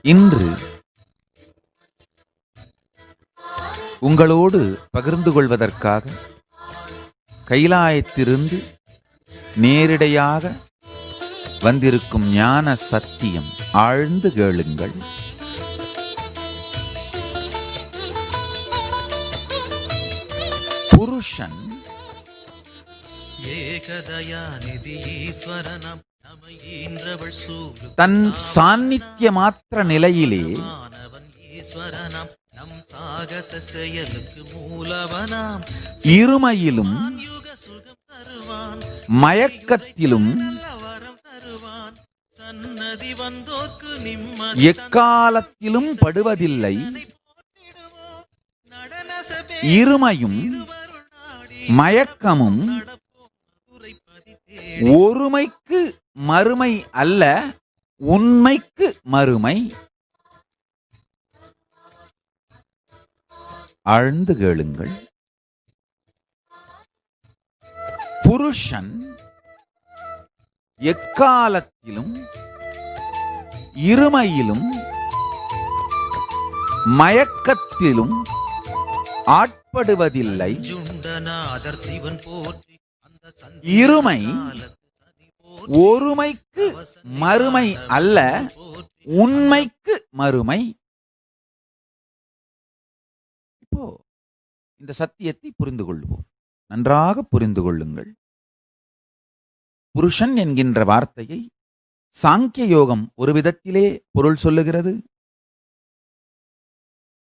இன்று உங்களோடு பகிர்ந்து கொள்வதற்காக கைலாயத்திலிருந்து நேரிடையாக வந்திருக்கும் ஞான சத்தியம் ஆழ்ந்து கேளுங்கள். புருஷன் தன் சாநித்திய மாத்திர நிலையிலே இருமையிலும் மயக்கத்திலும் எக்காலத்திலும் படுவதில்லை. இருமையும் மயக்கமும் ஒருமைக்கு மறுமை அல்ல, உண்மைக்கு மறுமை. ஆழ்ந்து கேளுங்கள். புருஷன் எக்காலத்திலும் இருமையிலும் மயக்கத்திலும் ஆட்படுவதில்லை. இருமை ஒருமைக்கு மறுமை அல்ல, உண்மைக்கு மறுமை. இப்போ இந்த சத்தியத்தை புரிந்து கொள்வோம். நன்றாக புரிந்து கொள்ளுங்கள். புருஷன் என்கின்ற வார்த்தையை சாங்கிய யோகம் ஒரு விதத்திலே பொருள் சொல்லுகிறது,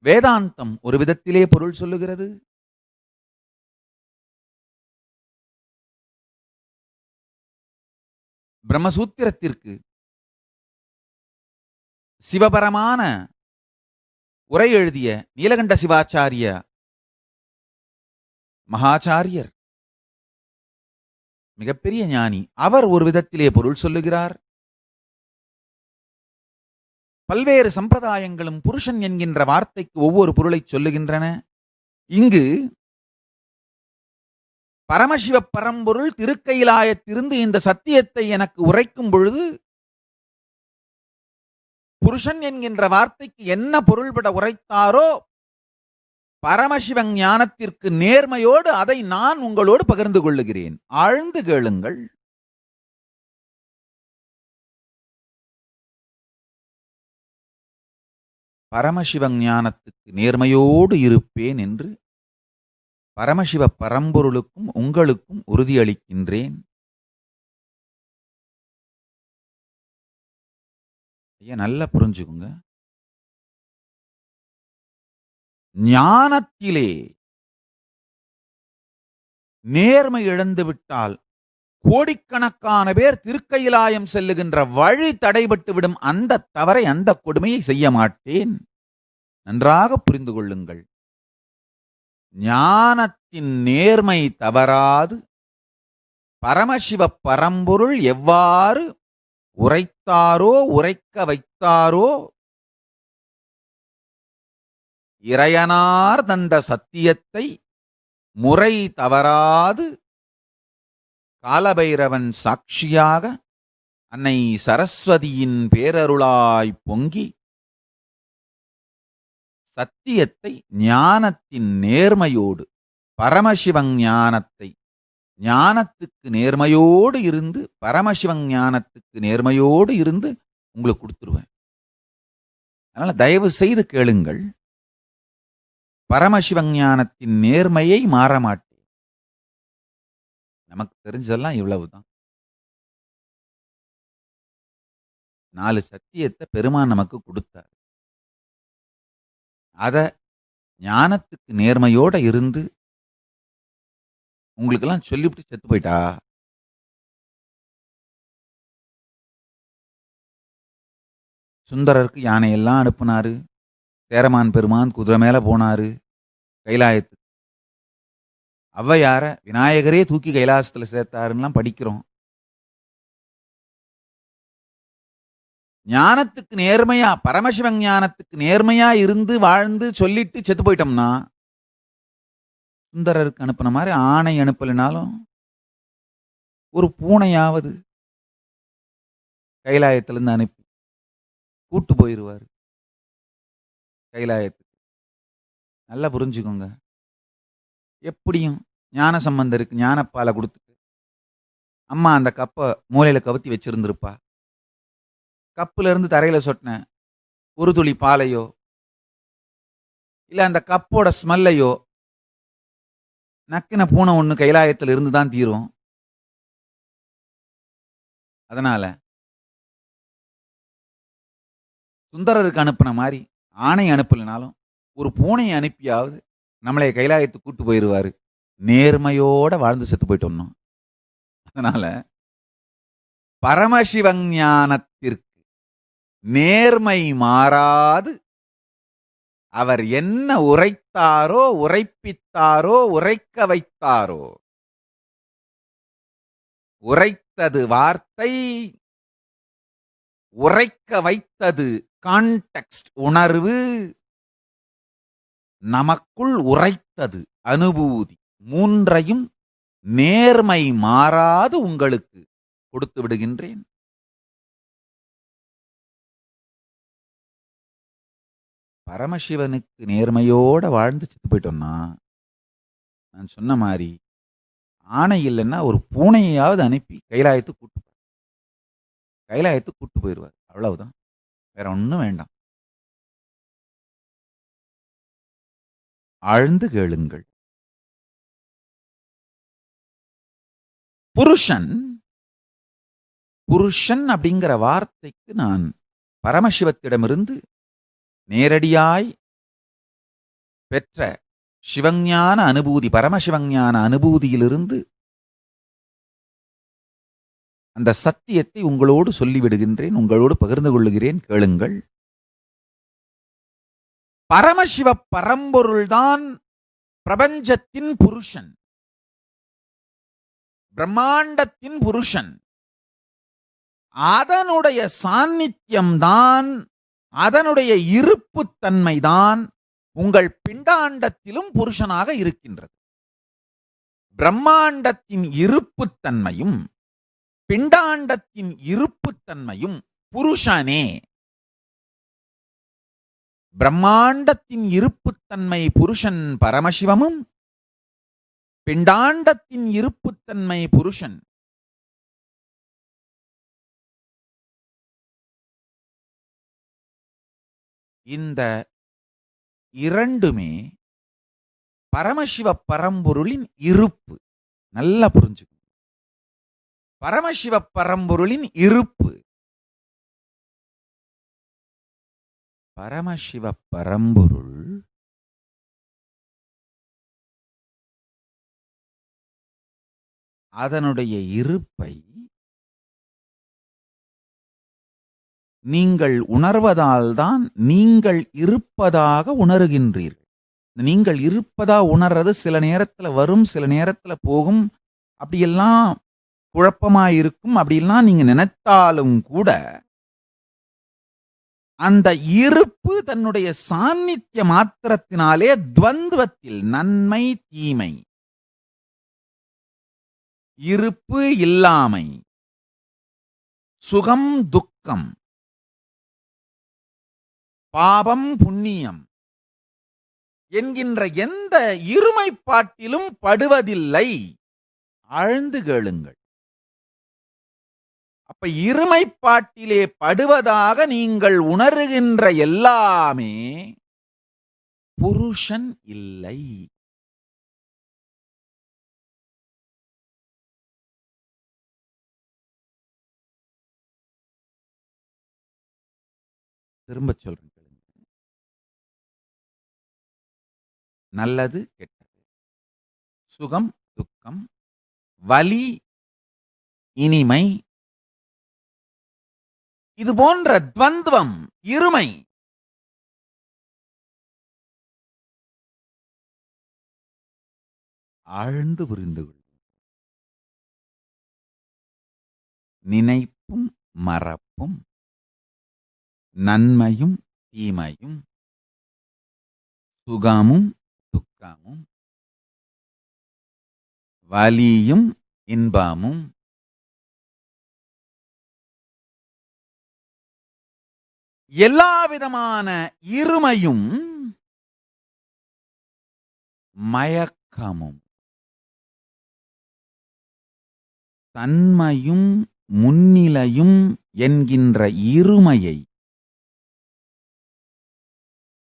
வேதாந்தம் ஒரு விதத்திலே பொருள் சொல்லுகிறது, பிரம்மசூத்திரத்திற்கு சிவபரமான உரை எழுதிய நீலகண்ட சிவாச்சாரிய மகாச்சாரியர் மிகப்பெரிய ஞானி, அவர் ஒரு விதத்திலே பொருள் சொல்லுகிறார். பல்வேறு சம்பிரதாயங்களும் புருஷன் என்கின்ற வார்த்தைக்கு ஒவ்வொரு பொருளை சொல்லுகின்றன. இங்கு பரமசிவ பரம்பொருள் திருக்கைலாயத்திலிருந்து இந்த சத்தியத்தை எனக்கு உரைக்கும் பொழுது புருஷன் என்கின்ற வார்த்தைக்கு என்ன பொருள்பட உரைத்தாரோ பரமசிவ ஞானத்திற்கு நேர்மையோடு அதை நான் உங்களோடு பகிர்ந்து கொள்ளுகிறேன். ஆழ்ந்து கேளுங்கள். பரமசிவ ஞானத்துக்கு நேர்மையோடு இருப்பேன் என்று பரமசிவ பரம்பொருளுக்கும் உங்களுக்கும் உறுதியளிக்கின்றேன். நல்லா புரிஞ்சுக்குங்க. ஞானத்திலே நேர்மை இழந்துவிட்டால் கோடிக்கணக்கான பேர் திருக்கையிலாயம் செல்லுகின்ற வழி தடைபட்டு விடும். அந்த தவறை, அந்த கொடுமையை செய்ய மாட்டேன். நன்றாக புரிந்து கொள்ளுங்கள். ஞானத்தின் நேர்மை தவறாது பரமசிவ பரம்பொருள் எவ்வாறு உரைத்தாரோ, உரைக்க வைத்தாரோ, இறையனார் தந்த சத்தியத்தை முறை தவறாது காலபைரவன் சாட்சியாக அன்னை சரஸ்வதியின் பேரருளாய் பொங்கி சத்தியத்தை ஞானத்தின் நேர்மையோடு, பரமசிவன் ஞானத்தை ஞானத்துக்கு நேர்மையோடு இருந்து, பரமசிவன் ஞானத்துக்கு நேர்மையோடு இருந்து உங்களுக்கு கொடுத்துருவேன். அதனால தயவு செய்து கேளுங்கள். பரமசிவன் ஞானத்தின் நேர்மையை மாறமாட்டேன். நமக்கு தெரிஞ்சதெல்லாம் இவ்வளவுதான். 4 சத்தியத்தை பெருமான் நமக்கு கொடுத்தார். அத ஞானத்துக்கு நேர்மையோட இருந்து உங்களுக்கெல்லாம் சொல்லிவிட்டு செத்து போயிட்டா சுந்தரருக்கு யானையெல்லாம் அனுப்புனாரு. சேரமான் பெருமான் குதிரை மேல போனாரு கைலாயத்துக்கு. ஔவையார விநாயகரே தூக்கி கைலாசத்துல சேர்த்தாருன்னு படிக்கிறோம். ஞானத்துக்கு நேர்மையா, பரமசிவன் ஞானத்துக்கு நேர்மையா இருந்து வாழ்ந்து சொல்லிட்டு செத்து போயிட்டோம்னா சுந்தரருக்கு அனுப்பின மாதிரி ஆணை அனுப்பலினாலும் ஒரு பூனையாவது கைலாயத்திலிருந்து அனுப்பி கூட்டு போயிடுவார். கைலாயத்துக்கு. நல்லா புரிஞ்சுக்கோங்க. எப்படியும் ஞான சம்பந்தருக்கு ஞானப்பாலை கொடுத்துட்டு அம்மா அந்த கப்பை மூலையில கவுத்தி வச்சிருந்திருப்பா. கப்புல இருந்து தரையில சொட்டின ஒரு துளி பாலையோ இல்ல அந்த கப்போட ஸ்மெல்லையோ நக்கின பூனை ஒண்ணு கைலாயத்தில் இருந்து தான் தீரும். அதனால சுந்தரருக்கு அனுப்புன மாதிரி ஆணை அனுப்பலனாலும் ஒரு பூனையை அனுப்பியாவது நம்மளை கைலாயத்துக்கு கூட்டு போயிருவாரு. நேர்மையோட வாழ்ந்து செத்து போயிட்டோம்னா. அதனால பரமசிவஞானத்திற்கு நேர்மை மாறாது அவர் என்ன உரைத்தாரோ, உரைப்பித்தாரோ, உரைக்க வைத்தாரோ, உரைத்தது வார்த்தை, உரைக்க வைத்தது கான்டெக்ஸ்ட் உணர்வு, நமக்குள் உரைத்தது அனுபூதி, மூன்றையும் நேர்மை மாறாது உங்களுக்கு கொடுத்து விடுகின்றேன். பரமசிவனுக்கு நேர்மையோட வாழ்ந்து செத்து போயிட்டோம்னா, நான் சொன்ன மாதிரி ஆணை இல்லைன்னா ஒரு பூனையாவது அனுப்பி கைலாயத்துக்கு கூட்டு போயிடுவார். அவ்வளவுதான், வேற ஒன்றும் வேண்டாம். ஆழ்ந்து கேளுங்கள். புருஷன் அப்படிங்கிற வார்த்தைக்கு நான் பரமசிவத்திடமிருந்து நேரடியாய் பெற்ற சிவஞான அனுபூதி, பரமசிவஞான அனுபூதியிலிருந்து அந்த சத்தியத்தை உங்களோடு சொல்லிவிடுகின்றேன், உங்களோடு பகிர்ந்து கொள்ளுகிறேன். கேளுங்கள். பரமசிவ பரம்பொருள்தான் பிரபஞ்சத்தின் புருஷன், பிரம்மாண்டத்தின் புருஷன். அதனுடைய சாநித்தியம்தான், அதனுடைய இருப்பு தன்மைதான் உங்கள் பிண்டாண்டத்திலும் புருஷனாக இருக்கின்றது. பிரம்மாண்டத்தின் இருப்பு தன்மையும் பிண்டாண்டத்தின் இருப்பு தன்மையும் புருஷனே. பிரம்மாண்டத்தின் இருப்புத்தன்மை புருஷன் பரமசிவமும், பிண்டாண்டத்தின் இருப்புத்தன்மை புருஷன். இந்த இரண்டுமே பரமசிவ பரம்பொருளின் இருப்பு. நல்லா புரிஞ்சுக்கணும். பரமசிவ பரம்பொருளின் இருப்பு. பரமசிவ பரம்பொருள் அதனுடைய இருப்பை நீங்கள் உணர்வதால்தான் நீங்கள் இருப்பதாக உணர்கின்றீர்கள். நீங்கள் இருப்பதா உணர்றது சில நேரத்தில் வரும், சில நேரத்தில் போகும், அப்படியெல்லாம் குழப்பமாயிருக்கும். அப்படியெல்லாம் நீங்க நினைத்தாலும் கூட அந்த இருப்பு தன்னுடைய சாநித்திய மாத்திரத்தினாலே துவந்துவத்தில் நன்மை தீமை, இருப்பு இல்லாமை, சுகம் துக்கம், பாபம் புண்ணியம் என்கின்ற எந்த இருமைப்பாட்டிலும் படுவதில்லை. ஆழ்ந்து கேளுங்கள். அப்ப இருமைப்பாட்டிலே படுவதாக நீங்கள் உணர்கின்ற எல்லாமே புருஷன் இல்லை. திரும்ப சொல்றேன். நல்லது கெட்டது, சுகம் துக்கம், வலி இனிமை, இது போன்ற துவந்துவம் இருமை ஆழ்ந்து புரிந்து கொள்ளும். நினைப்பும் மறப்பும், நன்மையும் தீமையும், சுகமும் துக்கமும், வலியும் இன்பமும், எல்லா விதமான இருமையும் மயக்கமும் தன்மையும் முன்னிலையும் என்கின்ற இருமையை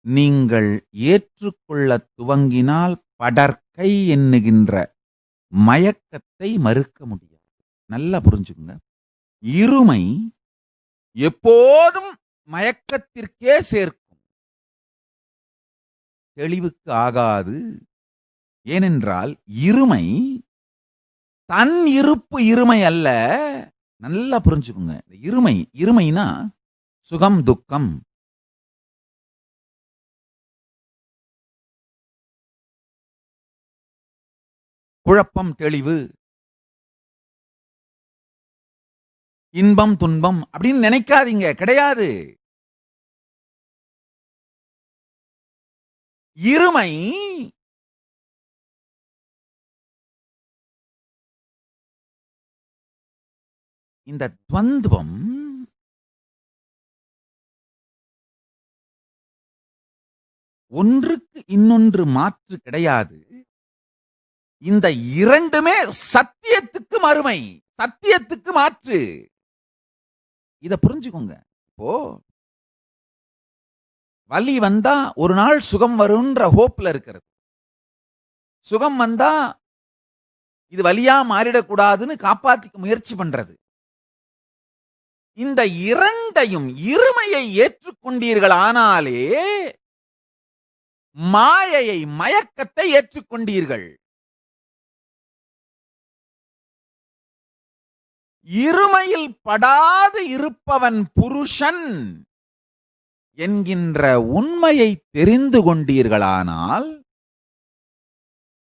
நீங்கள் ஏற்றுக்கொள்ள துவங்கினால் படற்கை என்கின்ற மயக்கத்தை மறுக்க முடியாது. நல்லா புரிஞ்சுக்குங்க. இருமை எப்போதும் மயக்கத்திற்கே சேர்க்கும், தெளிவுக்கு ஆகாது. ஏனென்றால் இருமை தன் இருப்பு இருமை அல்ல. நல்லா புரிஞ்சுக்குங்க. இருமைனா சுகம் துக்கம், குழப்பம் தெளிவு, இன்பம் துன்பம் அப்படின்னு நினைக்காதீங்க. கிடையாது. இருமை இந்த துவந்துவம் ஒன்றுக்கு இன்னொன்று மாற்று கிடையாது. இந்த இரண்டுமே சத்தியத்துக்கு மறுமை, சத்தியத்துக்கு மாற்று. இத புரிஞ்சுக்கோங்க. இப்போ வலி வந்தா ஒரு நாள் சுகம் வரும்ன்ற ஹோப்ல இருக்கிறது. சுகம் வந்தா இது வலியா மாறிடக்கூடாதுன்னு காப்பாத்திக்க முயற்சி பண்றது. இந்த இரண்டையும் இருமையை ஏற்றுக்கொண்டீர்கள் ஆனாலே மாயையை மயக்கத்தை ஏற்றுக்கொண்டீர்கள். இருமையில் படாது இருப்பவன் புருஷன் என்கின்ற உண்மையை தெரிந்து கொண்டீர்களானால்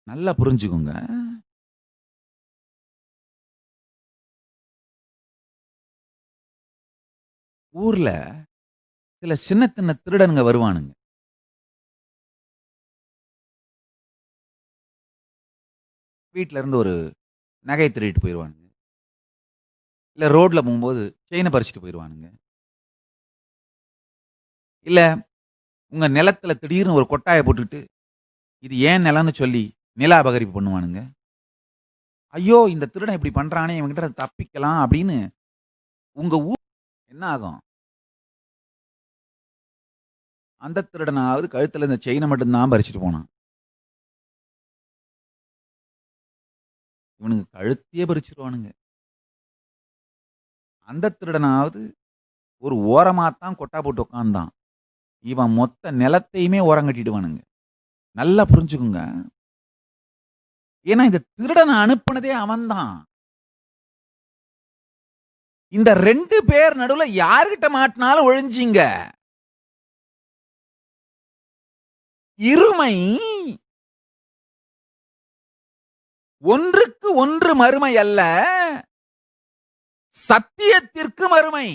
நல்லா புரிஞ்சுக்குங்க. ஊர்ல சில சின்ன சின்ன திருடனுங்க வருவானுங்க. வீட்டுல இருந்து ஒரு நகை திருடிட்டு போயிடுவானுங்க. இல்ல ரோட்ல போகும்போது செயினை பறிச்சுட்டு போயிடுவானுங்க. இல்ல உங்க நிலத்துல திடீர்னு ஒரு கொட்டாயை போட்டுட்டு இது ஏன் நிலம்னு சொல்லி நில அபகரிப்பு பண்ணுவானுங்க. ஐயோ இந்த திருடன் இப்படி பண்றானே, இவங்கிட்ட தப்பிக்கலாம் அப்படின்னு உங்க ஊர் என்ன ஆகும்? அந்த திருடனாவது கழுத்துல இந்த செயினை மட்டும்தான் பறிச்சுட்டு போனான். இவனுங்க கழுத்தையே பறிச்சிருவானுங்க. அந்த திருடனாவது ஒரு ஓரமாத்தான் கொட்டா போட்டு உட்காந்தான். இவன் மொத்த நிலத்தையுமே ஓரம் கட்டிடுவானுங்க. நல்லா புரிஞ்சுக்குங்க. ஏன்னா இந்த திருடனை அனுப்புனதே அவன்தான். இந்த 2 பேர் நடுவுல யார்கிட்ட மாட்டினாலும் ஒழிஞ்சிங்க. இருமை ஒன்றுக்கு ஒன்று மறுமை அல்ல, சத்தியத்திற்கு மறுமை.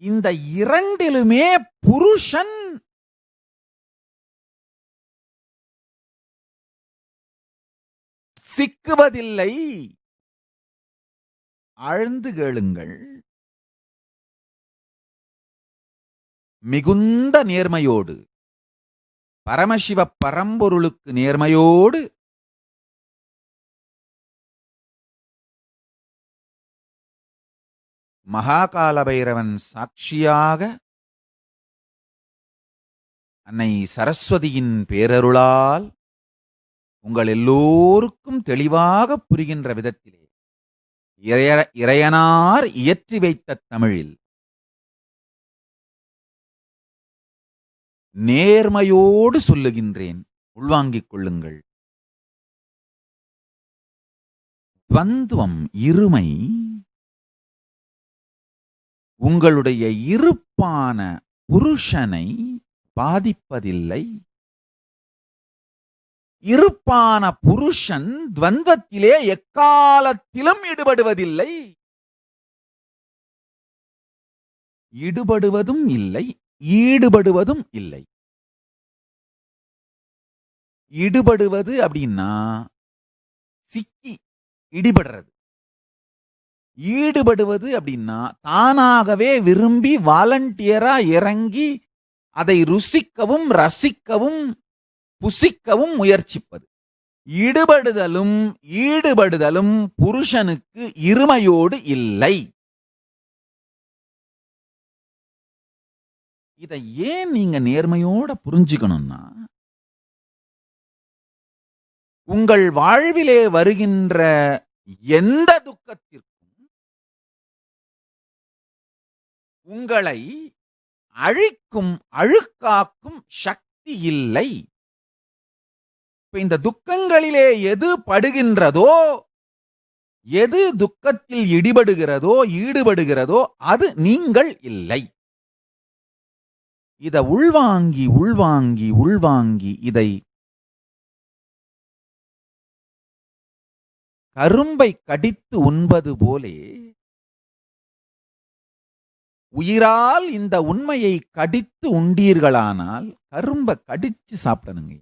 இந்த இரண்டிலுமே புருஷன் சிக்குவதில்லை. ஆழ்ந்து கேளுங்கள். மிகுந்த நேர்மையோடு, பரமசிவ பரம்பொருளுக்கு நேர்மையோடு மகாகால பைரவன் சாட்சியாக அன்னை சரஸ்வதியின் பேரருளால் உங்கள் எல்லோருக்கும் தெளிவாக புரிகின்ற விதத்திலே இறையனார் இயற்றி வைத்த தமிழில் நேர்மையோடு சொல்லுகின்றேன், உள்வாங்கிக் கொள்ளுங்கள். துவந்துவம் இருமை உங்களுடைய இருப்பான புருஷனை பாதிப்பதில்லை. இருப்பான புருஷன் துவந்தத்திலே எக்காலத்திலும் ஈடுபடுவதில்லை. ஈடுபடுவதும் இல்லை, ஈடுபடுவதும் இல்லை. ஈடுபடுவது அப்படின்னா சிக்கி இடிபடுறது. ஈடுபடுவது அப்படின்னா தானாகவே விரும்பி வாலண்டியரா இறங்கி அதை ருசிக்கவும் ரசிக்கவும் புசிக்கவும் முயற்சிப்பது. ஈடுபடுதலும் புருஷனுக்கு இருமையோடு இல்லை. இதை ஏன் நீங்க நேர்மையோட புரிஞ்சுக்கணும்னா, உங்கள் வாழ்விலே வருகின்ற எந்த துக்கத்திற்கும் உங்களை அழிக்கும் அழுக்காக்கும் சக்தி இல்லை. இப்ப இந்த துக்கங்களிலே எது படுகின்றதோ, எது துக்கத்தில் ஈடுபடுகிறதோ அது நீங்கள் இல்லை. இதை உள்வாங்கி இதை கரும்பை கடித்து உண்பது போலே உயிரால் இந்த உண்மையை கடித்து உண்டீர்களானால், கரும்பை கடிச்சு சாப்பிடணுங்க.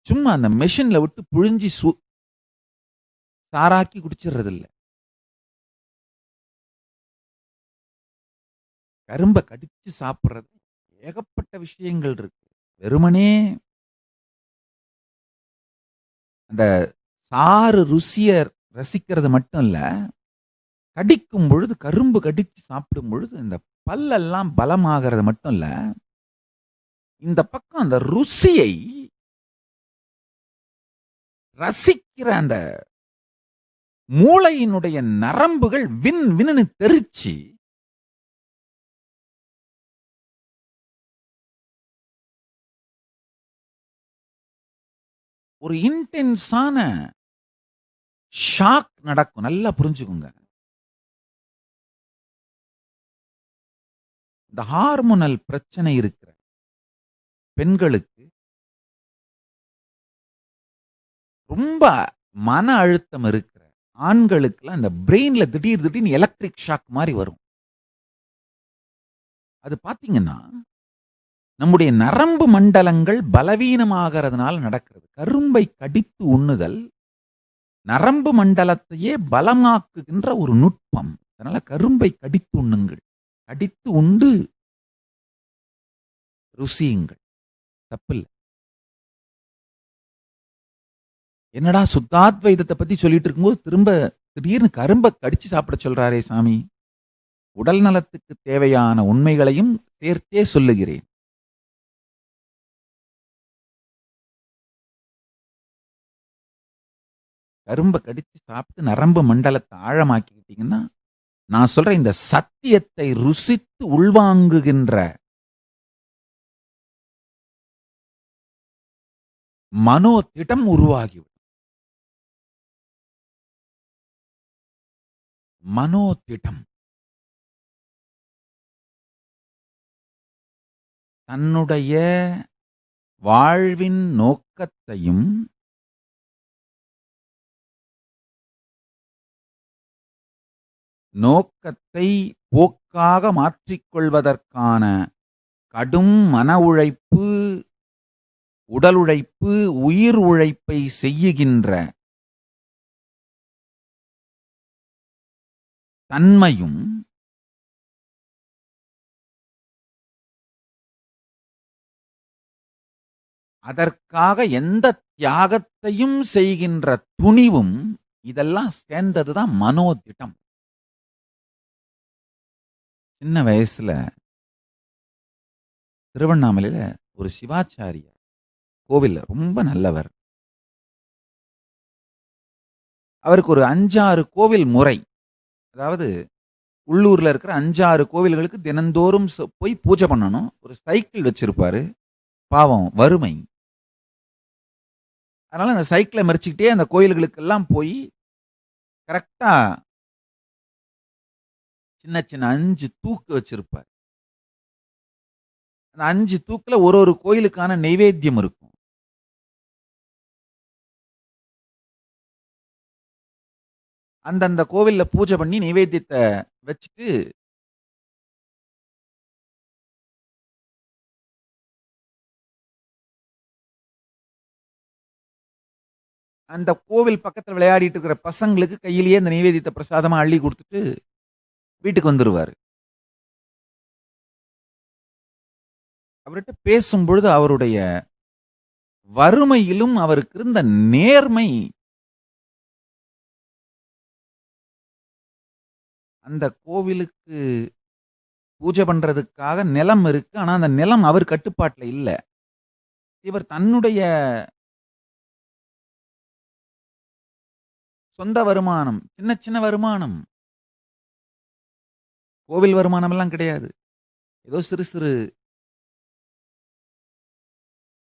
சும்மா அந்த மெஷின்ல விட்டு புழிஞ்சி சாராக்கி குடிச்சிடுறது இல்ல. கரும்பை கடிச்சு சாப்பிடுறது ஏகப்பட்ட விஷயங்கள் இருக்கு. வெறுமனே அந்த சாறு ருசிய ரசிக்கிறது மட்டும் இல்ல, கடிக்கும் பொழுது, கரும்பு கடிச்சு சாப்பிடும் பொழுது இந்த பல்லெல்லாம் பலமாகிறது மட்டும் இல்ல, இந்த பக்கம் அந்த ருசியை ரசிக்கிற அந்த மூளையினுடைய நரம்புகள் வின்னு தெரிச்சு ஒரு இன்டென்ஸான ஷாக் நடக்கும். நல்லா புரிஞ்சுக்குங்க. இந்த ஹார்மோனல் பிரச்சனை இருக்கிற பெண்களுக்கு ரொம்ப மன அழுத்தம் இருக்கிற ஆண்களுக்குலாம் இந்த பிரெயின்ல திடீர்னு எலக்ட்ரிக் ஷாக் மாதிரி வரும். அது பாத்தீங்கன்னா நம்முடைய நரம்பு மண்டலங்கள் பலவீனமாகிறதுனால நடக்கிறது. கரும்பை கடித்து உண்ணுதல் நரம்பு மண்டலத்தையே பலமாக்குகின்ற ஒரு நுட்பம். அதனால கரும்பை கடித்து உண்ணுங்கள், கடித்து உண்டு ருசியுங்கள், தப்பில்லை. என்னடா சுத்தாத்வைதத்தை பத்தி சொல்லிட்டு இருக்கும்போது திரும்ப திடீர்னு கரும்பை கடிச்சு சாப்பிட சொல்றாரே சாமி. உடல் நலத்துக்கு தேவையான உண்மைகளையும் சேர்த்தே சொல்லுகிறேன். கரும்பை கடிச்சு சாப்பிட்டு நரம்பு மண்டலத்தை ஆழமாக்கிக்கிட்டீங்கன்னா, நான் சொல்ற இந்த சத்தியத்தை ருசித்து உள்வாங்குகின்ற மனோதிடம் உருவாகிவிடும். மனோதிடம் தன்னுடைய வாழ்வின் நோக்கத்தையும் நோக்கத்தை போக்காக மாற்றிக்கொள்வதற்கான கடும் மன உழைப்பு, உடல் உழைப்பு, உயிர் உழைப்பை செய்யுகின்ற தன்மையும் அதற்காக எந்த தியாகத்தையும் செய்கின்ற துணிவும், இதெல்லாம் சேர்ந்ததுதான் மனோதிடம். சின்ன வயசுல திருவண்ணாமலையில ஒரு சிவாச்சாரியார் கோவில்ல ரொம்ப நல்லவர். அவருக்கு ஒரு 5-6 கோவில் முறை, அதாவது உள்ளூர்ல இருக்கிற 5-6 கோவில்களுக்கு தினந்தோறும் போய் பூஜை பண்ணணும். ஒரு சைக்கிள் வச்சிருப்பாரு. பாவம் வறுமை. அதனால அந்த சைக்கிளை மறிச்சுக்கிட்டே அந்த கோயில்களுக்கெல்லாம் போய் கரெக்டா சின்ன சின்ன 5 தூக்கு வச்சிருப்பார். அந்த 5 தூக்குல ஒரு கோயிலுக்கான நைவேத்தியம் இருக்கும். அந்தந்த கோவில்ல பூஜை பண்ணி நைவேத்தியத்தை வச்சுட்டு அந்த கோவில் பக்கத்துல விளையாடிட்டு இருக்கிற பசங்களுக்கு கையிலேயே அந்த நைவேத்தியத்தை பிரசாதமா அள்ளி குடுத்துட்டு வீட்டுக்கு வந்துருவாரு. அவர்ட்ட பேசும்பொழுது அவருடைய வறுமையிலும் அவருக்கு இருந்த நேர்மை, அந்த கோவிலுக்கு பூஜை பண்றதுக்காக நிலம் இருக்கு. ஆனா அந்த நிலம் அவர் கட்டுப்பாட்டுல இல்ல. இவர் தன்னுடைய சொந்த வருமானம், சின்ன சின்ன வருமானம். கோவில் வருமானம் எல்லாம் கிடையாது. ஏதோ சிறு சிறு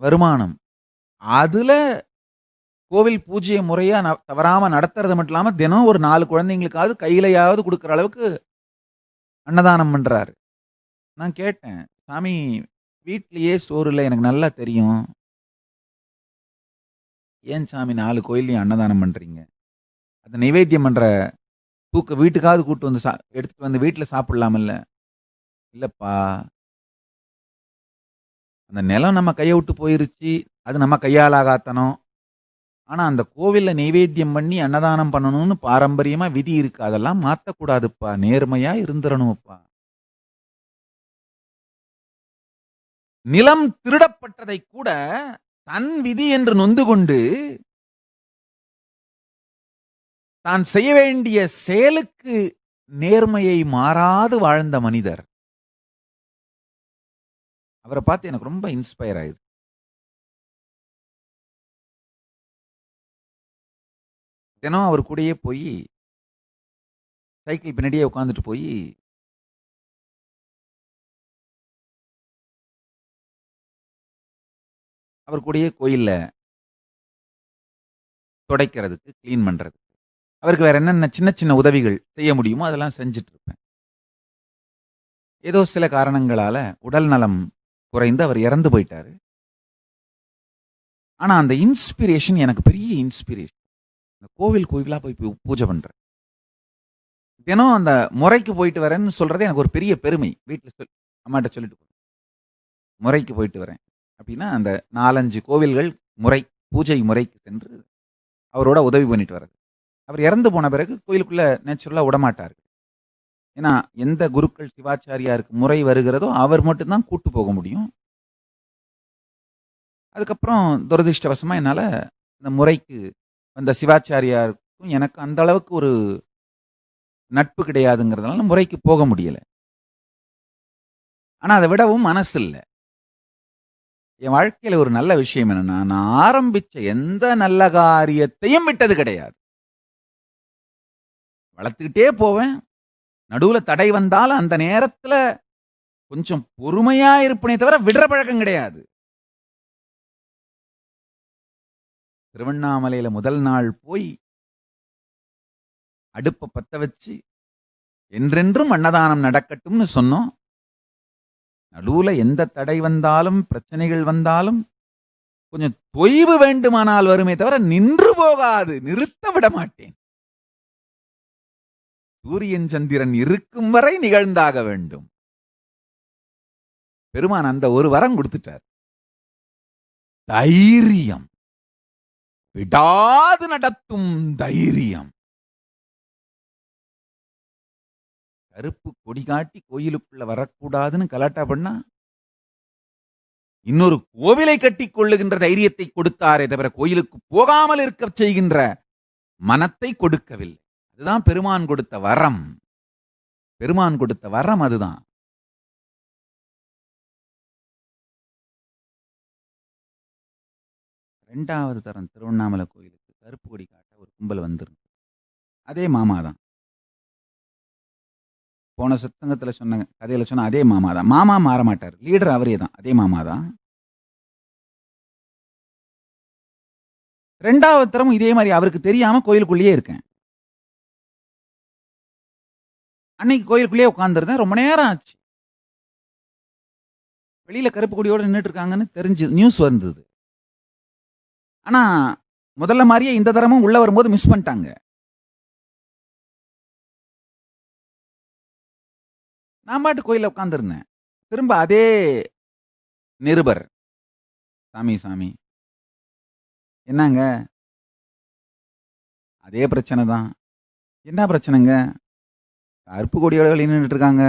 வருமானம். அதுல கோவில் பூஜைய முறையா தவறாம நடத்துறது மட்டும் இல்லாம, தினம் ஒரு 4 குழந்தைங்களுக்காவது கையிலயாவது குடுக்குற அளவுக்கு அன்னதானம் பண்றாரு. நான் கேட்டேன், "சாமி, வீட்லயே சோறு இல்ல எனக்கு நல்லா தெரியும். ஏன் சாமி 4 கோயில்லயும் அன்னதானம் பண்றீங்க? அந்த நைவேத்தியம் பண்ற வீட்டுக்காவது கூட்டு வந்து எடுத்துட்டு வந்து வீட்ல சாப்பிடலாம்ல?" "இல்லப்பா, அந்த நிலம் நம்ம கைய விட்டு போயிருச்சு. அது நம்ம கையாலாகாத்தனம். ஆனா அந்த கோவில்ல நைவேத்தியம் பண்ணி அன்னதானம் பண்ணணும்னு பாரம்பரியமா விதி இருக்கு. அதெல்லாம் மாத்தக்கூடாதுப்பா. நேர்மையா இருந்துறணும்ப்பா." நிலம் திருடப்பட்டதை கூட தன் விதி என்று நொந்து கொண்டு தான் செய்ய வேண்டிய செயலுக்கு நேர்மையை மாறாது வாழ்ந்த மனிதர். அவரை பார்த்து எனக்கு ரொம்ப இன்ஸ்பயர் ஆயிடுது. தினம் அவர் கூடயே போய் சைக்கிள் பின்னாடியே உட்காந்துட்டு போய் அவர் கூடயே கோயில்ல துடைக்கிறதுக்கு, கிளீன் பண்றதுக்கு, அவருக்கு வேற என்னென்ன சின்ன சின்ன உதவிகள் செய்ய முடியுமோ அதெல்லாம் செஞ்சுட்டு இருப்பேன். ஏதோ சில காரணங்களால உடல் நலம் குறைந்து அவர் இறந்து போயிட்டாரு. ஆனா அந்த இன்ஸ்பிரேஷன் எனக்கு பெரிய இன்ஸ்பிரேஷன். இந்த கோவிலா போய் பூஜை பண்றேன். தினம் அந்த முறைக்கு போயிட்டு வரேன்னு சொல்றது எனக்கு ஒரு பெரிய பெருமை. வீட்டுல அம்மாட்ட சொல்லிட்டு போறேன், முறைக்கு போயிட்டு வரேன் அப்படின்னா, அந்த 4-5 கோவில்கள் முறை, பூஜை முறைக்கு சென்று அவரோட உதவி பண்ணிட்டு வர்றது. அவர் இறந்து போன பிறகு கோயிலுக்குள்ள நேச்சுரலா விடமாட்டாரு. ஏன்னா எந்த குருக்கள் சிவாச்சாரியாருக்கு முறை வருகிறதோ அவர் மட்டும்தான் கூட்டு போக முடியும். அதுக்கப்புறம் துரதிர்ஷ்டவசமா என்னால இந்த முறைக்கு அந்த சிவாச்சாரியாருக்கும் எனக்கு அந்த அளவுக்கு ஒரு நட்பு கிடையாதுங்கிறதுனால முறைக்கு போக முடியல. ஆனா அதை விடவும் மனசு இல்ல. என் வாழ்க்கையில ஒரு நல்ல விஷயம் என்னன்னா, நான் ஆரம்பிச்ச எந்த நல்ல காரியத்தையும் விட்டது கிடையாது. வளர்த்துக்கிட்டே போவேன். நடுவுல தடை வந்தாலும் அந்த நேரத்துல கொஞ்சம் பொறுமையா இருப்பனே தவிர விடுற பழக்கம் கிடையாது. திருவண்ணாமலையில முதல் நாள் போய் அடுப்ப பத்த வச்சு என்றென்றும் அன்னதானம் நடக்கட்டும்னு சொன்னோம். நடுவுல எந்த தடை வந்தாலும், பிரச்சனைகள் வந்தாலும் கொஞ்சம் தொய்வு வேண்டுமானால் வருமே தவிர நின்று போகாது, நிறுத்த விட மாட்டேன். சூரியன் சந்திரன் இருக்கும் வரை நிகழ்ந்தாக வேண்டும். பெருமான் அந்த ஒரு வரம் கொடுத்துட்டார். தைரியம், விடாது நடத்தும் தைரியம். கருப்பு கொடி காட்டி கோயிலுக்குள்ள வரக்கூடாதுன்னு கலாட்டா பண்ணா, இன்னொரு கோவிலை கட்டிக் கொள்ளுகின்ற தைரியத்தை கொடுத்தாரே தவிர கோயிலுக்கு போகாமல் இருக்க செய்கின்ற மனத்தை கொடுக்கவில்லை. அதுதான் பெருமான் கொடுத்த வரம். பெருமான் கொடுத்த வரம் அதுதான். ரெண்டாவது தரம் திருவண்ணாமலை கோயிலுக்கு கருப்பு கொடி காட்ட ஒரு கும்பல் வந்துருக்கு. அதே மாமா தான். போன சத்தங்கத்துல சொன்ன கதையில சொன்ன அதே மாமா தான். மாமா மாற மாட்டார், லீடர் அவரே தான், அதே மாமா தான். ரெண்டாவது தரமும் இதே மாதிரி அவருக்கு தெரியாம கோயிலுக்குள்ளேயே இருக்கேன். அன்னைக்கு கோயிலுக்குள்ளேயே உட்கார்ந்துருந்தேன். ரொம்ப நேரம் ஆச்சு. வெளியில கருப்பு கொடியோட நின்றுட்டு இருக்காங்கன்னு தெரிஞ்சு நியூஸ் வந்தது. ஆனா முதல்ல மாதிரியே இந்த தரமும் உள்ள வரும்போது மிஸ் பண்ணிட்டாங்க. நான் பாட்டு கோயில உட்கார்ந்துருந்தேன். திரும்ப அதே நிருபர், சாமி சாமி என்னங்க அதே பிரச்சனை தான். என்ன பிரச்சனைங்க? கருப்பு கொடியோட வெளிய நின்னுட்டு இருக்காங்க.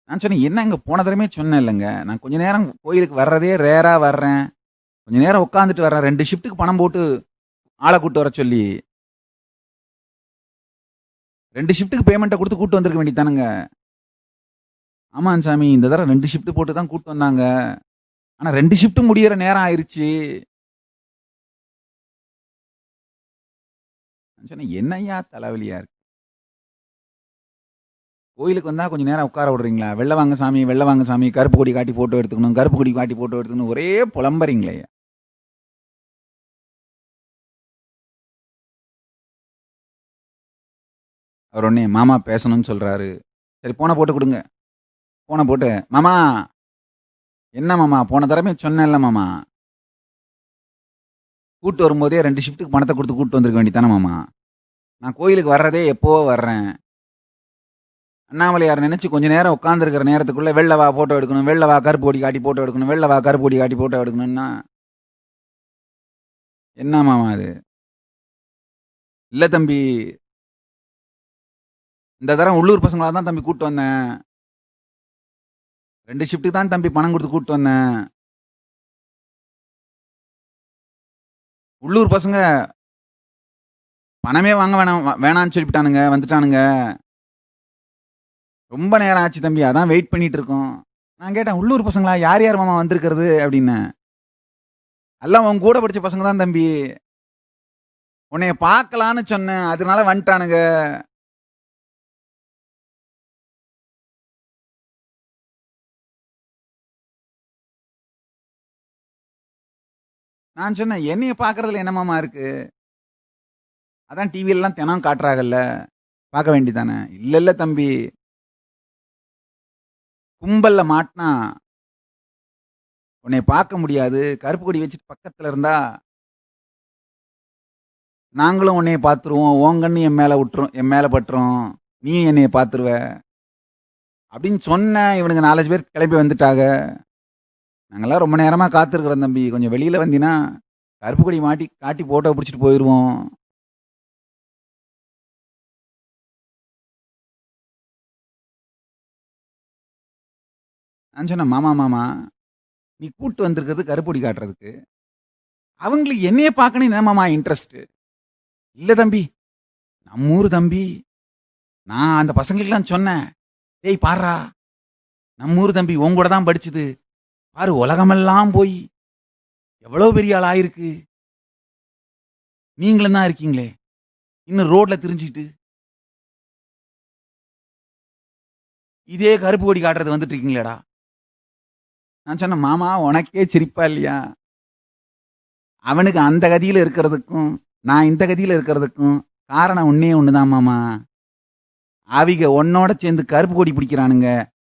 நான் சொன்னேன், "என்னங்க போன தடவையுமே சொன்னேன் இல்லங்க. நான் கொஞ்ச நேரம் கோயிலுக்கு வர்றதே ரேரா வர்றேன். கொஞ்ச நேரம் உட்காந்துட்டு வர்றேன். 2 ஷிஃப்ட்டுக்கு பணம் போட்டு ஆள கூட்டு வர சொல்லி. 2 ஷிஃப்ட்டுக்கு பேமெண்ட்ட குடுத்து கூட்டு வந்திருக்க வேண்டியது தானங்க." "ஆமாங்க சாமி, இந்த தடவ 2 ஷிஃப்ட் போட்டு தான் கூட்டு வந்தாங்க. ஆனா 2 ஷிஃப்ட்டும் முடியிற நேரம் ஆயிருச்சு." நான் சொன்னேன், "என்னய்யா தலைவலியா இருக்கு? கோயிலுக்கு வந்தா கொஞ்ச நேரம் உட்கார விடுறீங்களா? வெளில வாங்க சாமி, வெளில வாங்க சாமி. கருப்பு கொடி காட்டி ஃபோட்டோ எடுத்துக்கணும். கருப்பு கொடி காட்டி ஃபோட்டோ எடுத்துக்கணும். ஒரே புலம்புறீங்களேய்யா." அவர் உடனே மாமா பேசணும்னு சொல்றாரு. சரி ஃபோன போட்டு குடுங்க. ஃபோன போட்டு, "மாமா, என்ன மாமா போன தடவையும் சொன்னேன்ல மாமா. கூட்டு வரும்போதே 2 ஷிஃப்ட்டுக்கு பணத்த குடுத்து கூட்டு வந்திருக்க வேண்டியது தானே மாமா. நான் கோயிலுக்கு வர்றதே எப்பவோ வர்றேன். அண்ணாமலையார நெனச்சு கொஞ்ச நேரம் உட்கார்ந்திருக்கிற நேரத்துக்குள்ள வெளில வா ஃபோட்டோ எடுக்கணும். வெளில வா கருப்பு கொடி காட்டி ஃபோட்டோ எடுக்கணும். வெளில வா கருப்பு கொடி காட்டி ஃபோட்டோ எடுக்கணும்னா, என்ன மாமா இது? இல்ல தம்பி, இந்த தடவ உள்ளூர் பசங்களா தான் தம்பி கூட்டு வந்தேன். 2 ஷிஃப்ட்டுக்கு தான் தம்பி பணம் குடுத்து கூட்டு வந்தேன். உள்ளூர் பசங்க பணமே வாங்க வேணாம் வேணான்னு சொல்லிப்புட்டானுங்க. வந்துட்டானுங்க. ரொம்ப நேரம் ஆச்சு தம்பி. அதான் வெயிட் பண்ணிட்டு இருக்கோம்." நான் கேட்டேன், "உள்ளூர் பசங்களா? யார் யார் மாமா வந்திருக்கிறது?" அப்டின்னேன். "எல்லாம் உன் கூட படிச்ச பசங்க தான் தம்பி. உன்னைய பார்க்கலான்னு சொன்னேன். அதனால வந்துட்டானுங்க." நான் சொன்னேன், "என்னைய பார்க்கறதுல என்ன மாமா இருக்கு? அதான் டிவிலலாம் தினம் காட்டுறாங்கல்ல. பார்க்க வேண்டியது தானே." "இல்ல, இல்ல தம்பி. கும்பல்ல மாட்னா உன்னைய பார்க்க முடியாது. கருப்பு கொடி வச்சுட்டு பக்கத்துல இருந்தா, நாங்களும் உன்னைய பார்த்துருவோம். உன் கண்ணு என் மேல பட்டுரும். நீயும் என்னைய பார்த்துருவ." அப்படின்னு சொன்னேன். இவனுங்க 4, 5 பேர் கிளம்பி வந்துட்டாக. "நாங்கலாம் ரொம்ப நேரமா காத்திருக்கிறோம் தம்பி. கொஞ்சம் வெளியில வந்தீன்னா, கருப்பு கொடி மாட்டி காட்டி ஃபோட்டோ புடிச்சுட்டு போயிருவோம்." நான் சொன்னேன், "மாமா, மாமா, நீ கூட்டு வந்திருக்கிறது கருப்பு கொடி காட்டுறதுக்கு. அவங்களுக்கு என்னைய பார்க்கணும் என்ன மாமா இன்ட்ரெஸ்ட்டு?" "இல்ல தம்பி, நம்ம ஊரு தம்பி. நான் அந்த பசங்களுக்கெல்லாம் சொன்னேன். டேய் பார்றா, நம்ம ஊரு தம்பி உன் கூட தான் படிச்சது. பாரு உலகமெல்லாம் போய் எவ்வளோ பெரிய ஆள் ஆயிருக்கு. நீங்களும் தான் இருக்கீங்களே. இன்னும் ரோட்ல திரிஞ்சுக்கிட்டு, இதே கருப்பு கொடி காட்டுறது வந்துட்டு இருக்கீங்களேடா." நான் சொன்னேன், "மாமா உனக்கே சிரிப்பா இல்லையா? அவனுக்கு அந்த கதியில இருக்கிறதுக்கும், நான் இந்த கதியில இருக்கிறதுக்கும் காரணம் ஒண்ணே ஒண்ணு தான் மாமா. அவிங்க உன்னோட சேர்ந்து கருப்பு கொடி பிடிக்கிறானுங்க.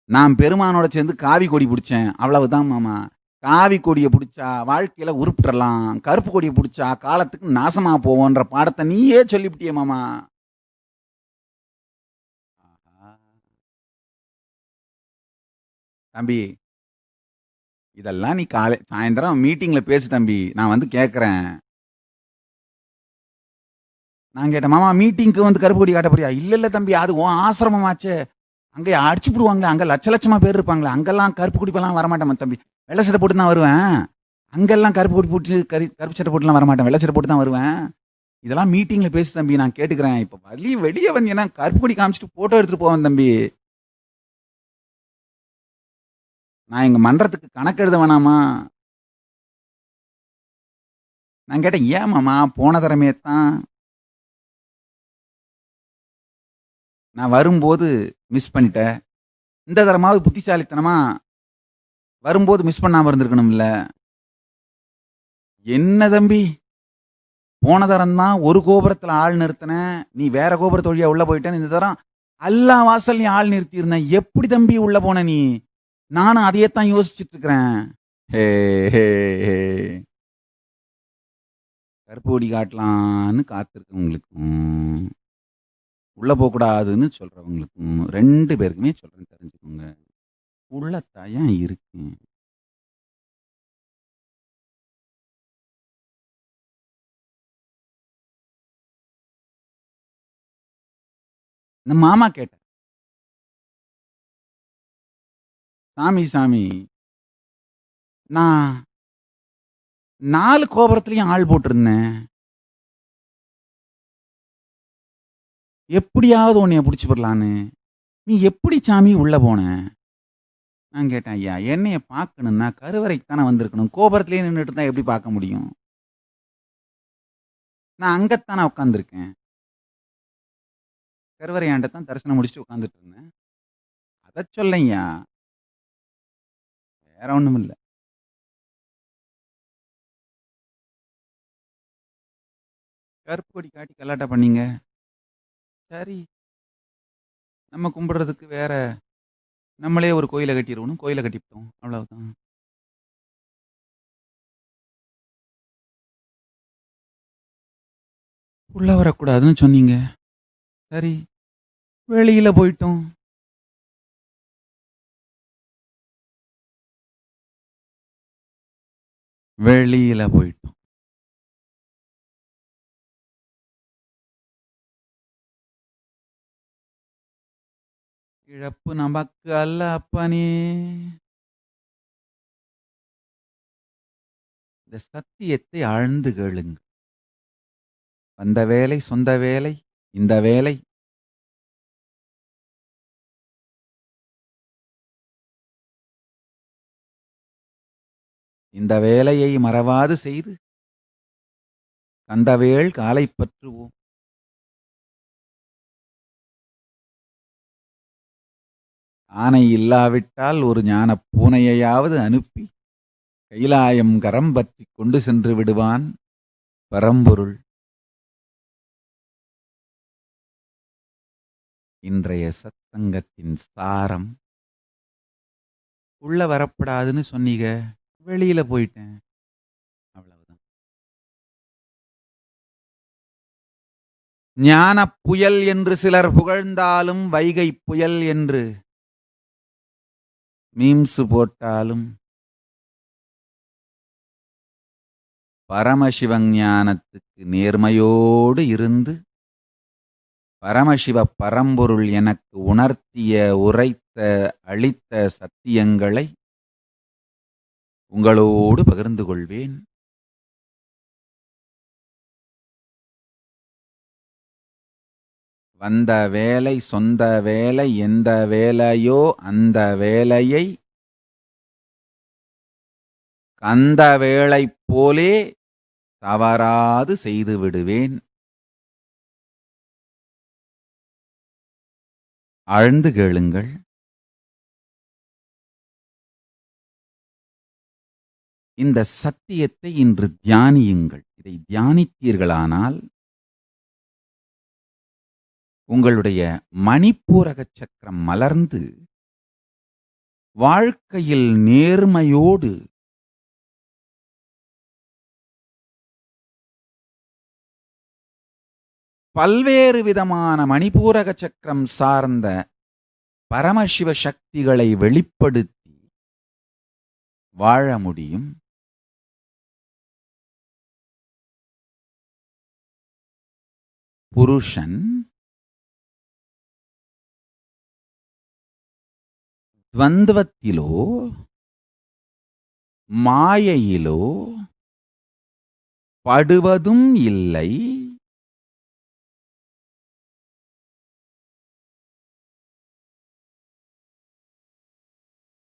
நான் பெருமானோட சேர்ந்து காவி கொடி பிடிச்சேன். அவ்வளவுதான் மாமா. காவி கொடிய புடிச்சா வாழ்க்கையில உருப்பிட்றலாம். கருப்பு கொடிய புடிச்சா காலத்துக்கு நாசமா போவோன்ற பாடத்த நீயே சொல்லிப்புட்டியே மாமா." ஆஹா. "தம்பி, இதெல்லாம் நீ சாயந்தரம் மீட்டிங்ல பேசு தம்பி. நான் வந்து கேட்கிறேன்." நான் கேட்டேன், "மாமா மீட்டிங்க்கு வந்து கருப்பு கொடி காட்ட போறியா?" "இல்ல, இல்ல தம்பி. அது உன் ஆசிரமமாச்சே. அங்க அடிச்சு புடுவாங்களே. அங்க லட்ச லட்சமா பேர் இருப்பாங்களே. அங்கெல்லாம் கருப்பு கொடிலாம் வரமாட்டேன் தம்பி. வெள்ள சட்டை போட்டு தான் வருவேன். அங்கெல்லாம் கருப்பு கொடி போட்டு கருப்பு சட்டை போட்டுலாம் வரமாட்டேன். வெள்ள சட்டை போட்டு தான் வருவேன். இதெல்லாம் மீட்டிங்ல பேசு தம்பி. நான் கேட்டுக்கிறேன். இப்ப வெளிய வந்தீங்கன்னா கருப்பு கொடி காமிச்சுட்டு ஃபோட்டோ எடுத்துட்டு போவேன் தம்பி. நான் எங்க மன்றத்துக்கு கணக்கு எழுத வேணாமா?" நான் கேட்டேன், "ஏன் மாமா போன தடவையே தான் நான் வரும்போது மிஸ் பண்ணிட்டேன். இந்த தடவையாவது புத்திசாலித்தனமா வரும்போது மிஸ் பண்ணாம இருந்திருக்கணும்ல." "என்ன தம்பி, போன தரம் தான் ஒரு கோபுரத்துல ஆள் நிறுத்தினேன். நீ வேற கோபுரத்து வழியா உள்ள போயிட்டேன்னு இந்த தரம் எல்லா வாசல்லயும் ஆள் நிறுத்தியிருந்தேன். எப்படி தம்பி உள்ள போன நீ?" நானும் அதையே தான் யோசிச்சுட்டு இருக்கிறேன். ஹே, ஹே, ஹே. கருப்பு கொடி காட்டலான்னு காத்திருக்கவங்களுக்கும், உள்ள போக்கூடாதுன்னு சொல்றவங்களுக்கும் 2 பேருக்குமே சொல்றேன் தெரிஞ்சுக்கோங்க. உள்ள தயம் இருக்கு. இந்த மாமா கேட்டார், சாமி சாமி, நான் 4 கோபுரத்துலயும் ஆள் போட்டிருந்தேன். எப்படியாவது உன்னைய புடிச்சு போடலான்னு. நீ எப்படி சாமி உள்ள போன? நான் கேட்டேன், ஐயா என்னைய பார்க்கணும்னா கருவறைக்கு தானே வந்திருக்கணும். கோபுரத்திலேயே நின்னுட்டு இருந்தா எப்படி பார்க்க முடியும்? நான் அங்கத்தானே உட்காந்துருக்கேன். கருவறையாண்ட தான் தரிசனம் முடிச்சுட்டு உட்காந்துட்டு இருந்தேன். அத சொல்லையா, வேற ஒண்ணும் இல்ல. கருப்பு கொடி காட்டி கலாட்டா பண்ணீங்க. சரி, நம்ம கும்பிடுறதுக்கு வேற நம்மளே ஒரு கோயில கட்டிருவோம்னு கோயில கட்டிவிட்டோம். அவ்வளவுதான். உள்ள வரக்கூடாதுன்னு சொன்னீங்க. சரி, வெளியில போயிட்டோம். வெளியில போயிட்டோம். இழப்பு நமக்கு அல்ல அப்பனே. இந்த சத்தியத்தை ஆழ்ந்து கேளுங்க. வந்த வேலை சொந்த வேலை, இந்த வேலை இந்த வேலையை மறவாது செய்து கந்தவேள் காலை பற்றுவோம். ஆனை இல்லாவிட்டால் ஒரு ஞான பூனையையாவது அனுப்பி கைலாயம் கரம் பற்றி கொண்டு சென்று விடுவான் பரம்பொருள். இன்றைய சத்சங்கத்தின் சாரம், உள்ள வரப்படாதுன்னு சொன்னீங்க, வெளியில போயிட்டேன். அவ்வளவுதான். ஞான புயல் என்று சிலர் புகழ்ந்தாலும், வைகை புயல் என்று மீம்ஸ் போட்டாலும், பரமசிவஞானத்துக்கு நேர்மையோடு இருந்து பரமசிவ பரம்பொருள் எனக்கு உணர்த்திய, உரைத்த, அளித்த சத்தியங்களை உங்களோடு பகிர்ந்து கொள்வேன். வந்த வேலை சொந்த வேலை, எந்த வேலையோ அந்த வேலையை கந்த வேளை போலே தவறாது செய்து விடுவேன். ஆழ்ந்து கேளுங்கள். இந்த சத்தியத்தை இன்று தியானியுங்கள். இதை தியானித்தீர்களானால் உங்களுடைய மணிப்பூரக சக்கரம் மலர்ந்து வாழ்க்கையில் நேர்மையோடு பல்வேறு விதமான மணிப்பூரக சக்கரம் சார்ந்த பரமசிவ சக்திகளை வெளிப்படுத்தி வாழ முடியும். புருஷன் துவந்தவத்திலோ மாயையிலோ படுவதும் இல்லை,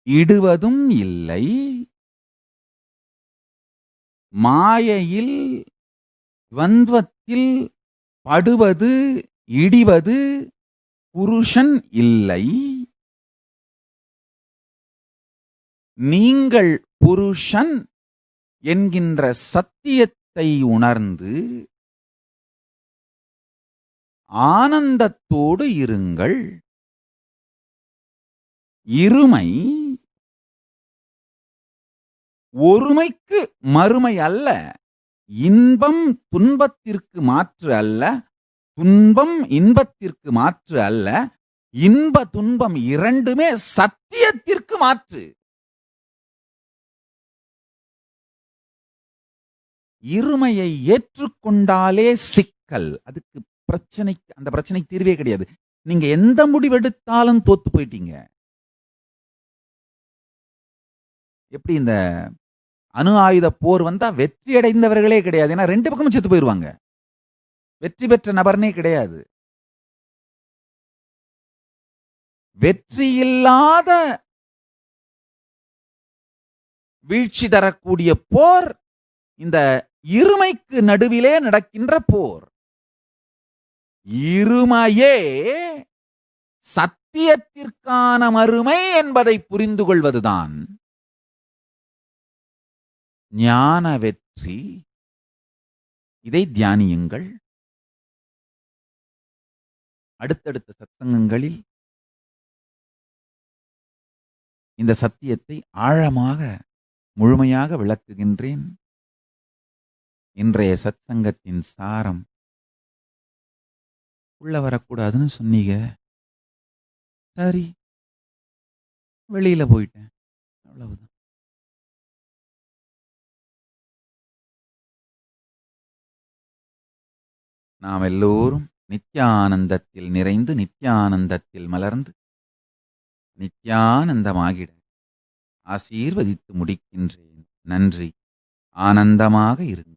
இடுவதும் இல்லை. மாயையில் துவந்தத்தில் படுவது இடிவது புருஷன் இல்லை. நீங்கள் புருஷன் என்கின்ற சத்தியத்தை உணர்ந்து ஆனந்தத்தோடு இருங்கள். இருமை ஒருமைக்கு மறுமை அல்ல. இன்பம் துன்பத்திற்கு மாற்று அல்ல, துன்பம் இன்பத்திற்கு மாற்று அல்ல. இன்ப துன்பம் இரண்டுமே சத்தியத்திற்கு மாற்று. இருமையை ஏற்றுக்கொண்டாலே சிக்கல். அதுக்கு பிரச்சனை, அந்த பிரச்சனை தீர்வே கிடையாது. நீங்க எந்த முடிவெடுத்தாலும் தோத்து போயிட்டீங்க. எப்படி இந்த அணு ஆயுத போர் வந்தா வெற்றி அடைந்தவர்களே கிடையாது. ஏன்னா 2 பக்கமும் செத்து போயிருவாங்க. வெற்றி பெற்ற நபர்னே கிடையாது. வெற்றி இல்லாத வீழ்ச்சி தரக்கூடிய போர் இந்த இருமைக்கு நடுவிலே நடக்கின்ற போர். இருமையே சத்தியத்திற்கான மறுமை என்பதை புரிந்து கொள்வதுதான் ஞான வெற்றி. இதை தியானியுங்கள். அடுத்தடுத்த சத்சங்கங்களில் இந்த சத்தியத்தை ஆழமாக முழுமையாக விளக்குகின்றேன். இன்றைய சத்சங்கத்தின் சாரம், உள்ள வரக்கூடாதுன்னு சொன்னீங்க, சரி வெளியில போயிட்டேன், அவ்வளவுதான். நாம் எல்லோரும் நித்யானந்தத்தில் நிறைந்து நித்யானந்தத்தில் மலர்ந்து நித்யானந்தமாகிட ஆசீர்வதித்து முடிக்கின்றேன். நன்றி. ஆனந்தமாக இருங்கள்.